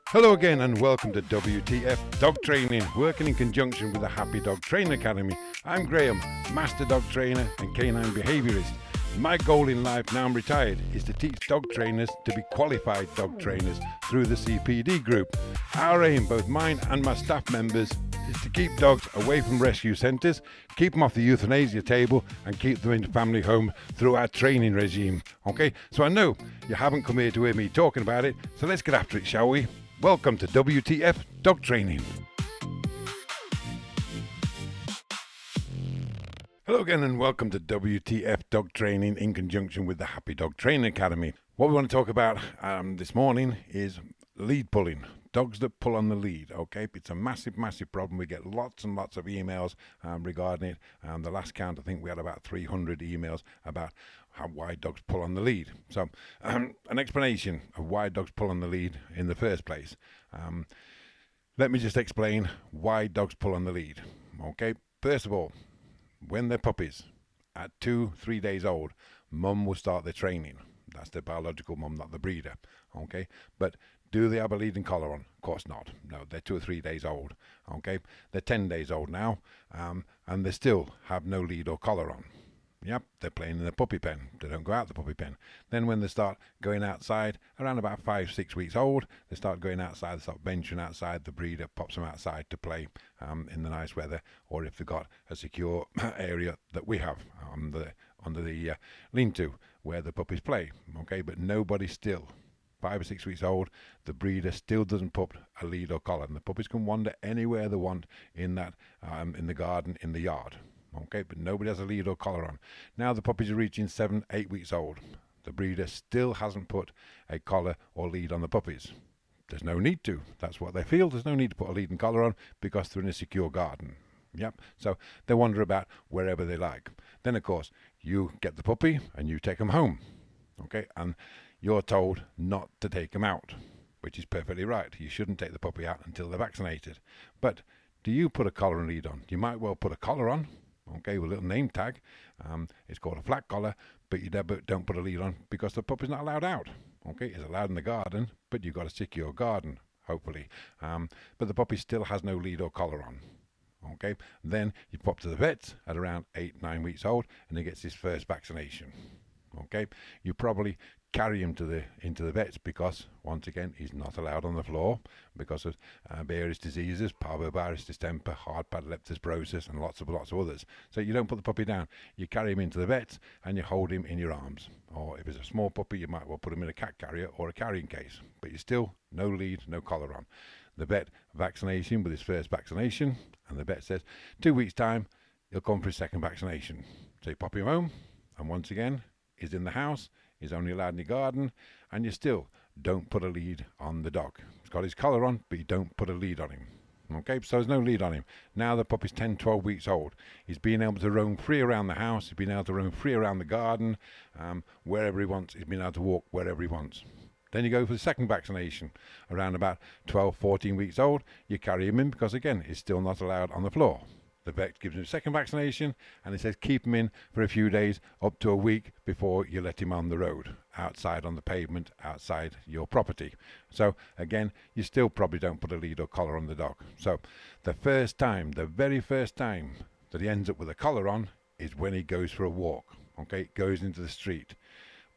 Hello again and welcome to WTF Dog Training, working in conjunction with the Happy Dog Training Academy. I'm Graham, Master Dog Trainer and Canine Behaviourist. My goal in life, now I'm retired, is to teach dog trainers to be qualified dog trainers through the CPD group. Our aim, both mine and my staff members, is to keep dogs away from rescue centres, keep them off the euthanasia table and keep them in family home through our training regime. Okay, so I know you haven't come here to hear me talking about it, so let's get after it, shall we? Welcome to WTF Dog Training. Hello again and welcome to WTF Dog Training in conjunction with the Happy Dog Training Academy. What we want to talk about this morning is lead pulling. Dogs that pull on the lead, okay? It's a massive, massive problem. We get lots and lots of emails regarding it. The last count, I think we had about 300 emails about why dogs pull on the lead. So, an explanation of why dogs pull on the lead in the first place. Let me just explain why dogs pull on the lead, okay? First of all, when they're puppies, at 2-3 days old, mum will start their training. That's the biological mum, not the breeder, okay? But do they have a lead and collar on? Of course not. No, they're 2 or 3 days old, okay? They're 10 days old now, and they still have no lead or collar on. Yep, they're playing in the puppy pen. They don't go out the puppy pen. Then when they start going outside, around about 5-6 weeks old, they start going outside, they start venturing outside. The breeder pops them outside to play in the nice weather, or if they've got a secure area that we have under the lean-to where the puppies play. Okay, but nobody still, 5 or 6 weeks old, the breeder still doesn't put a lead or collar, and the puppies can wander anywhere they want in that in the garden, in the yard. Okay, but nobody has a lead or collar on. Now the puppies are reaching 7-8 weeks old. The breeder still hasn't put a collar or lead on the puppies. There's no need to. That's what they feel. There's no need to put a lead and collar on because they're in a secure garden. Yep, so they wander about wherever they like. Then, of course, you get the puppy and you take them home. Okay, and you're told not to take them out, which is perfectly right. You shouldn't take the puppy out until they're vaccinated. But do you put a collar and lead on? You might well put a collar on. Okay, with a little name tag. It's called a flat collar, but you don't put a lead on because the puppy's not allowed out. Okay, it's allowed in the garden, but you've got a secure garden, hopefully. But the puppy still has no lead or collar on. Okay, then you pop to the vets at around 8-9 weeks old, and he gets his first vaccination. Okay, you probably carry him into the vets because, once again, he's not allowed on the floor because of various diseases, parvovirus distemper, hard pad leptospirosis, and lots of others. So you don't put the puppy down. You carry him into the vets and you hold him in your arms. Or if it's a small puppy, you might well put him in a cat carrier or a carrying case. But you still no lead, no collar on. The vet vaccinates him with his first vaccination, and the vet says 2 weeks' time he'll come for his second vaccination. So you pop him home, and once again he's in the house. He's only allowed in the garden, and you still don't put a lead on the dog. He's got his collar on, but you don't put a lead on him. Okay, so there's no lead on him. Now the puppy's 10-12 weeks old. He's being able to roam free around the house. He's been able to roam free around the garden, wherever he wants. He's been able to walk wherever he wants. Then you go for the second vaccination. Around about 12-14 weeks old, you carry him in because, again, he's still not allowed on the floor. The vet gives him a second vaccination, and he says keep him in for a few days, up to a week, before you let him on the road, outside on the pavement, outside your property. So, again, you still probably don't put a lead or collar on the dog. So, the very first time that he ends up with a collar on is when he goes for a walk, okay, goes into the street.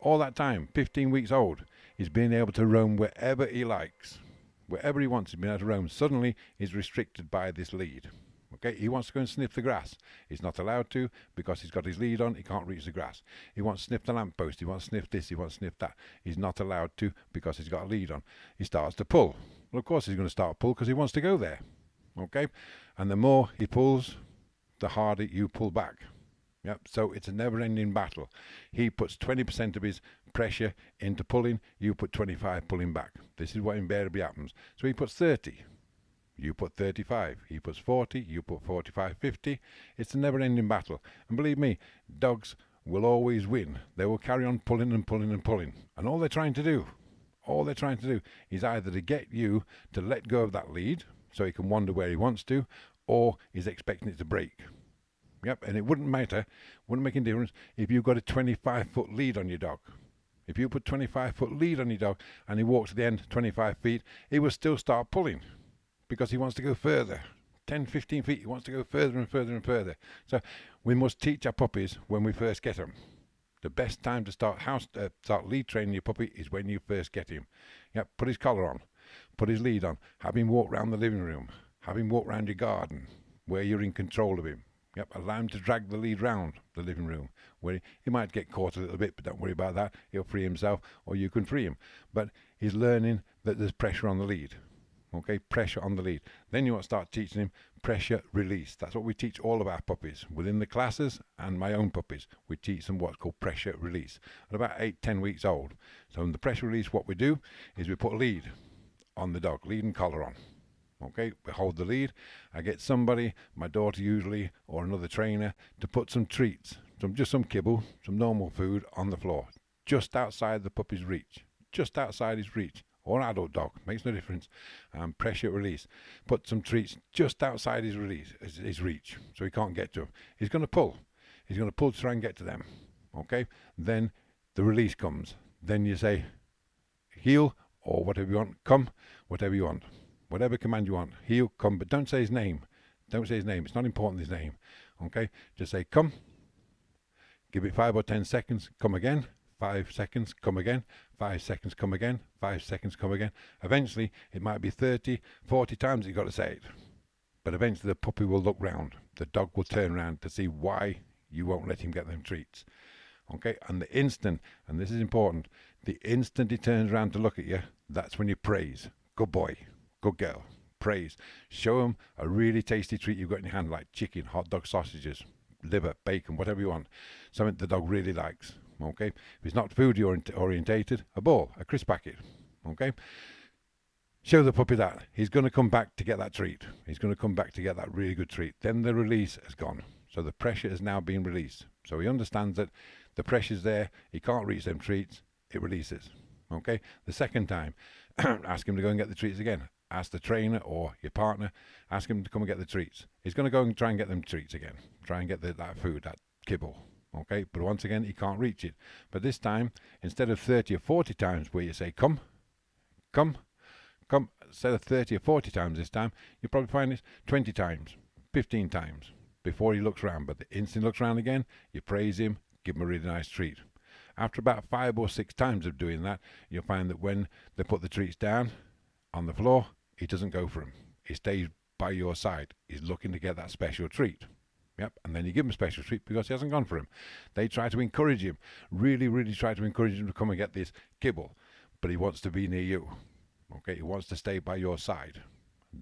All that time, 15 weeks old, he's being able to roam wherever he likes. Wherever he wants, he's being able to roam. Suddenly, he's restricted by this lead. Okay, he wants to go and sniff the grass. He's not allowed to because he's got his lead on. He can't reach the grass. He wants to sniff the lamppost. He wants to sniff this. He wants to sniff that. He's not allowed to because he's got a lead on. He starts to pull. Well, of course he's going to start to pull because he wants to go there. Okay, and the more he pulls, the harder you pull back. Yep. So it's a never-ending battle. He puts 20% of his pressure into pulling. You put 25 pulling back. This is what invariably happens. So he puts 30. You put 35, he puts 40, you put 45, 50. It's a never-ending battle. And believe me, dogs will always win. They will carry on pulling and pulling and pulling. And all they're trying to do is either to get you to let go of that lead so he can wander where he wants to, or he's expecting it to break. Yep, and it wouldn't make any difference if you've got a 25-foot lead on your dog. If you put 25-foot lead on your dog and he walks to the end 25 feet, he will still start pulling because he wants to go further. 10, 15 feet, he wants to go further and further and further. So we must teach our puppies when we first get them. The best time to start lead training your puppy is when you first get him. Yep, put his collar on, put his lead on, have him walk around the living room, have him walk around your garden where you're in control of him. Yep, allow him to drag the lead round the living room where he might get caught a little bit, but don't worry about that. He'll free himself or you can free him. But he's learning that there's pressure on the lead. Okay, pressure on the lead. Then you want to start teaching him pressure release. That's what we teach all of our puppies. Within the classes and my own puppies, we teach them what's called pressure release at about 8-10 weeks old. So in the pressure release, what we do is we put a lead on the dog, lead and collar on. Okay, we hold the lead. I get somebody, my daughter usually, or another trainer, to put some treats, just some kibble, some normal food on the floor, just outside the puppy's reach, just outside his reach. Or an adult dog, makes no difference. Pressure release. Put some treats just outside his reach, so he can't get to them. He's going to pull. He's going to pull to try and get to them. Okay? Then the release comes. Then you say, heel, or whatever you want, come, whatever you want. Whatever command you want. Heel, come, but don't say his name. Don't say his name. It's not important his name. Okay? Just say, come. Give it 5 or 10 seconds. Come again. 5 seconds, come again, 5 seconds, come again, 5 seconds, come again. Eventually, it might be 30, 40 times you've got to say it. But eventually the puppy will look round. The dog will turn around to see why you won't let him get them treats. Okay, and the instant, and this is important, the instant he turns around to look at you, that's when you praise. Good boy, good girl, praise. Show him a really tasty treat you've got in your hand, like chicken, hot dog sausages, liver, bacon, whatever you want. Something the dog really likes. Okay, if it's not food orientated, a ball, a crisp packet. Okay, show the puppy that he's going to come back to get that treat. He's going to come back to get that really good treat. Then the release has gone, so the pressure is now being released. So he understands that the pressure's there. He can't reach them treats. It releases. Okay, the second time, ask him to go and get the treats again. Ask the trainer or your partner. Ask him to come and get the treats. He's going to go and try and get them treats again. Try and get that food, that kibble. Okay, but once again, he can't reach it. But this time, instead of 30 or 40 times where you say, come, come, come, instead of 30 or 40 times this time, you'll probably find it's 20 times, 15 times before he looks around. But the instant he looks around again, you praise him, give him a really nice treat. After about 5 or 6 times of doing that, you'll find that when they put the treats down on the floor, he doesn't go for them. He stays by your side. He's looking to get that special treat. Yep, and then you give him a special treat because he hasn't gone for him. They try to encourage him, really, really try to encourage him to come and get this kibble, but he wants to be near you. Okay, he wants to stay by your side.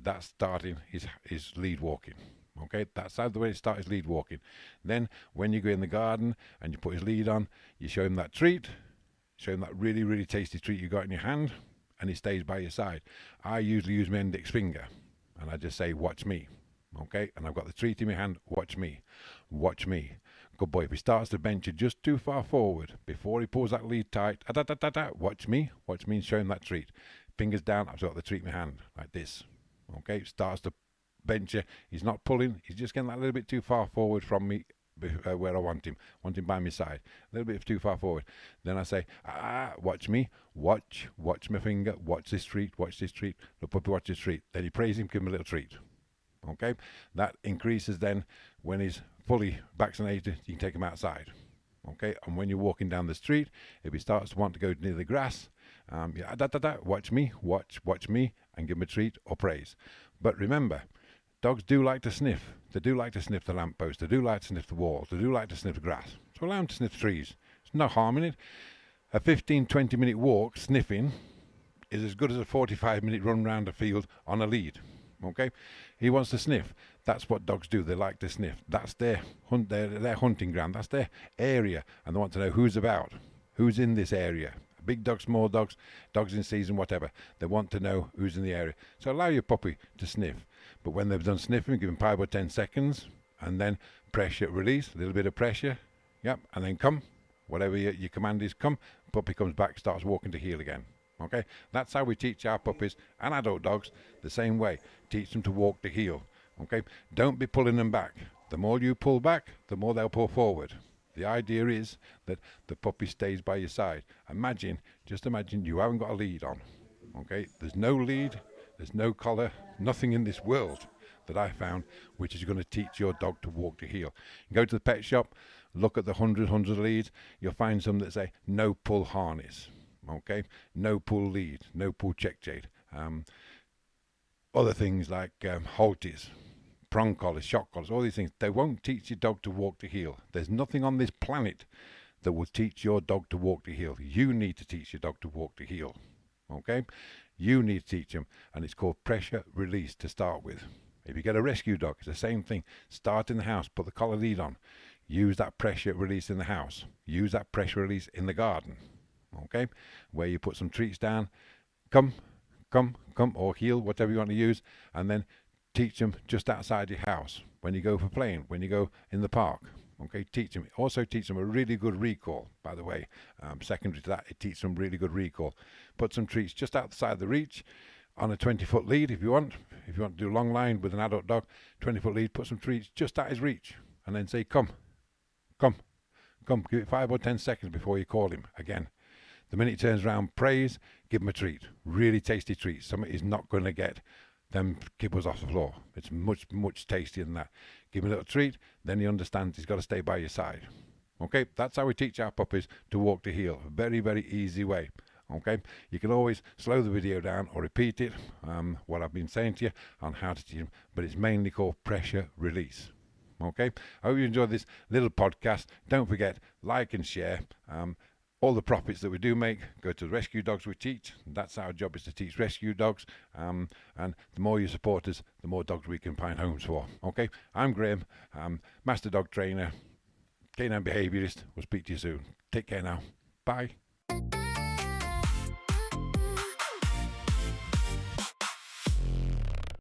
That's starting his lead walking. Okay, that's how the way to start his lead walking. Then when you go in the garden and you put his lead on, you show him that treat, show him that really, really tasty treat you got in your hand, and he stays by your side. I usually use my index finger, and I just say, watch me. Okay, and I've got the treat in my hand, watch me, watch me. Good boy. If he starts to venture just too far forward, before he pulls that lead tight, watch me and show him that treat. Fingers down, I've got the treat in my hand, like this. Okay, starts to venture, he's not pulling, he's just getting that little bit too far forward from me, where I want him by my side, a little bit too far forward. Then I say, watch me, watch my finger, watch this treat, the puppy watch this treat. Then you praise him, give him a little treat. Okay, that increases then when he's fully vaccinated, you can take him outside. Okay, and when you're walking down the street, if he starts to want to go near the grass, watch me, watch me, and give him a treat or praise. But remember, dogs do like to sniff. They do like to sniff the lamppost. They do like to sniff the walls. They do like to sniff the grass. So allow them to sniff trees. There's no harm in it. A 15-20 minute walk sniffing is as good as a 45-minute run round a field on a lead. Okay, he wants to sniff. That's what dogs do. They like to sniff. That's their hunting ground. That's their area, and they want to know who's about, who's in this area. Big dogs, small dogs, dogs in season, whatever. They want to know who's in the area. So allow your puppy to sniff. But when they've done sniffing, give them 5 or 10 seconds, and then pressure release, a little bit of pressure. Yep, and then come. Whatever your command is, come. Puppy comes back, starts walking to heel again. Okay, that's how we teach our puppies and adult dogs the same way. Teach them to walk to heel. Okay, don't be pulling them back. The more you pull back, the more they'll pull forward. The idea is that the puppy stays by your side. Just imagine you haven't got a lead on. Okay, there's no lead, there's no collar, nothing in this world that I found which is going to teach your dog to walk to heel. You go to the pet shop, look at the hundreds of leads, you'll find some that say no pull harness. Okay, no pull lead, no pull check jade. Other things like halties, prong collars, shock collars, all these things, they won't teach your dog to walk to heel. There's nothing on this planet that will teach your dog to walk to heel. You need to teach your dog to walk to heel. Okay, you need to teach them, and it's called pressure release to start with. If you get a rescue dog, it's the same thing. Start in the house, put the collar lead on, use that pressure release in the house, use that pressure release in the garden. Okay, where you put some treats down, come, or heel, whatever you want to use, and then teach them just outside your house when you go for playing, when you go in the park. Okay, teach them. Also teach them a really good recall, by the way. Secondary to that, it teaches them really good recall. Put some treats just outside the reach on a 20-foot lead if you want. If you want to do long line with an adult dog, 20-foot lead, put some treats just at his reach. And then say, come. Give it 5 or 10 seconds before you call him again. The minute he turns around, praise, give him a treat. Really tasty treat. Something he's not going to get them kibbles off the floor. It's much tastier than that. Give him a little treat, then he understands he's got to stay by your side. Okay, that's how we teach our puppies to walk to heel. A very, very easy way. Okay, you can always slow the video down or repeat it, what I've been saying to you on how to teach them, but it's mainly called pressure release. Okay, I hope you enjoyed this little podcast. Don't forget, like and share. All the profits that we do make go to the rescue dogs we teach. That's our job, is to teach rescue dogs. And the more you support us, the more dogs we can find homes for. Okay, I'm Graham, Master Dog Trainer, Canine Behaviourist. We'll speak to you soon. Take care now. Bye.